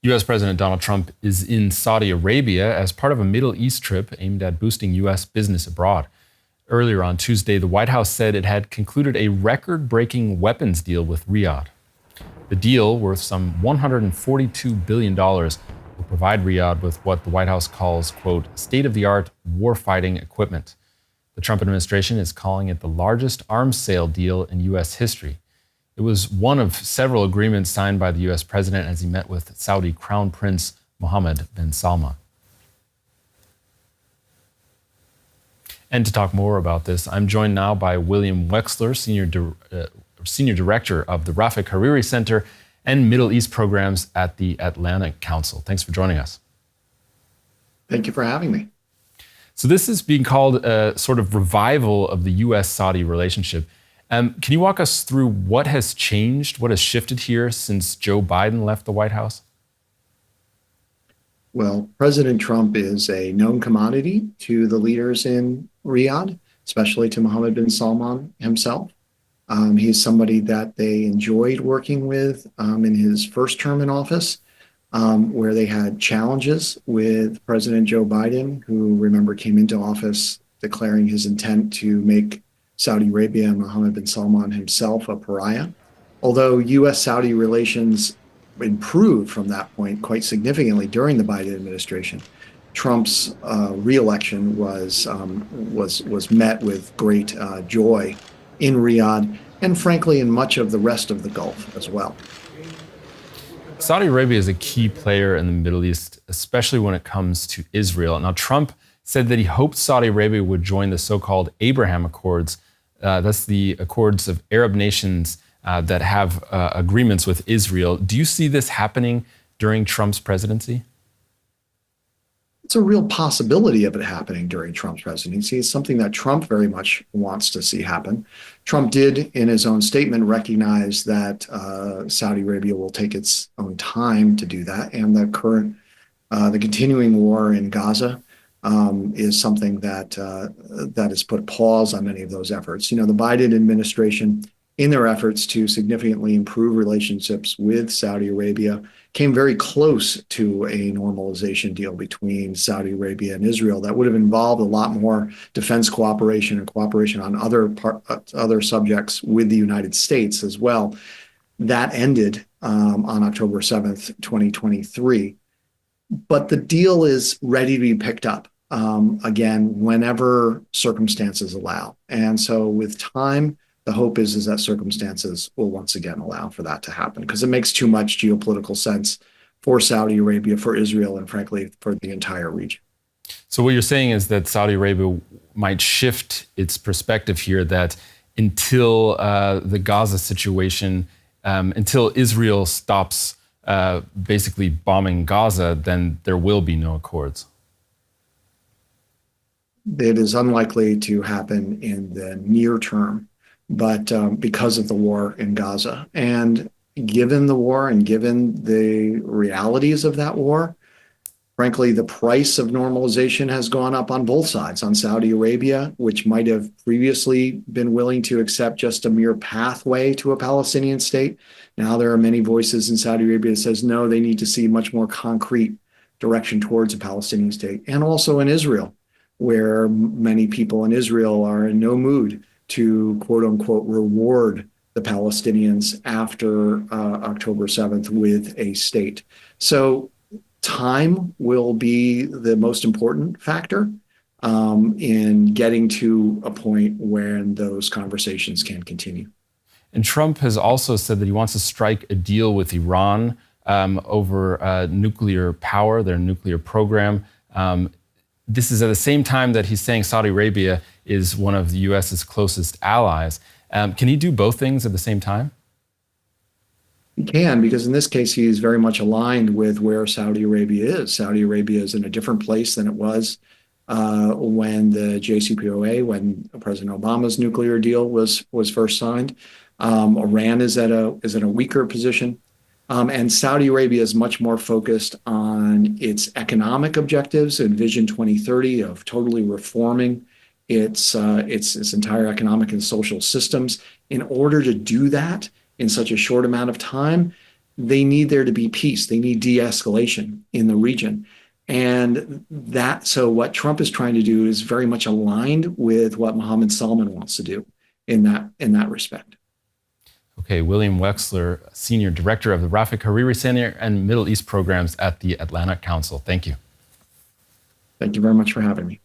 U.S. President Donald Trump is in Saudi Arabia as part of a Middle East trip aimed at boosting U.S. business abroad. Earlier on Tuesday, the White House said it had concluded a record-breaking weapons deal with Riyadh. The deal, worth some $142 billion, will provide Riyadh with what the White House calls, quote, state-of-the-art warfighting equipment. The Trump administration is calling it the largest arms sale deal in U.S. history. It was one of several agreements signed by the U.S. president as he met with Saudi Crown Prince Mohammed bin Salman. And to talk more about this, I'm joined now by William Wechsler, Senior Director of the Rafik Hariri Center and Middle East Programs at the Atlantic Council. Thanks for joining us. Thank you for having me. So this is being called a sort of revival of the U.S.-Saudi relationship. Can you walk us through what has changed, what has shifted here since Joe Biden left the White House? Well, President Trump is a known commodity to the leaders in Riyadh, especially to Mohammed bin Salman himself. He's somebody that they enjoyed working with in his first term in office, where they had challenges with President Joe Biden, who, remember, came into office declaring his intent to make Saudi Arabia and Mohammed bin Salman himself a pariah. Although U.S.-Saudi relations improved from that point quite significantly during the Biden administration, Trump's re-election was met with great joy in Riyadh and, frankly, in much of the rest of the Gulf as well. Saudi Arabia is a key player in the Middle East, especially when it comes to Israel. Now, Trump said that he hoped Saudi Arabia would join the so-called Abraham Accords. That's the accords of Arab nations that have agreements with Israel. Do you see this happening during Trump's presidency? It's a real possibility of it happening during Trump's presidency. It's something that Trump very much wants to see happen. Trump did, in his own statement, recognize that Saudi Arabia will take its own time to do that, and the continuing war in Gaza is something that has put a pause on many of those efforts. You know, the Biden administration, in their efforts to significantly improve relationships with Saudi Arabia, came very close to a normalization deal between Saudi Arabia and Israel that would have involved a lot more defense cooperation and cooperation on other subjects with the United States as well. That ended on October 7th, 2023. But the deal is ready to be picked up again whenever circumstances allow. And so with time, the hope is that circumstances will once again allow for that to happen, because it makes too much geopolitical sense for Saudi Arabia, for Israel, and frankly, for the entire region. So what you're saying is that Saudi Arabia might shift its perspective here, that until the Gaza situation, until Israel stops basically bombing Gaza, then there will be no accords. It is unlikely to happen in the near term, but because of the war in Gaza. And given the war and given the realities of that war, frankly, the price of normalization has gone up on both sides. On Saudi Arabia, which might have previously been willing to accept just a mere pathway to a Palestinian state. Now there are many voices in Saudi Arabia that says, no, they need to see much more concrete direction towards a Palestinian state. And also in Israel, where many people in Israel are in no mood to, quote unquote, reward the Palestinians after October 7th with a state. So time will be the most important factor in getting to a point when those conversations can continue. And Trump has also said that he wants to strike a deal with Iran over nuclear power, their nuclear program. This is at the same time that he's saying Saudi Arabia is one of the U.S.'s closest allies. Can he do both things at the same time? He can, because in this case, he's very much aligned with where Saudi Arabia is. Saudi Arabia is in a different place than it was when the JCPOA, when President Obama's nuclear deal was first signed. Iran is at a weaker position. And Saudi Arabia is much more focused on its economic objectives and Vision 2030 of totally reforming its entire economic and social systems. In order to do that in such a short amount of time, they need there to be peace. They need de-escalation in the region. And so what Trump is trying to do is very much aligned with what Mohammed Salman wants to do in that respect. Okay, William Wechsler, Senior Director of the Rafik Hariri Center and Middle East Programs at the Atlantic Council. Thank you. Thank you very much for having me.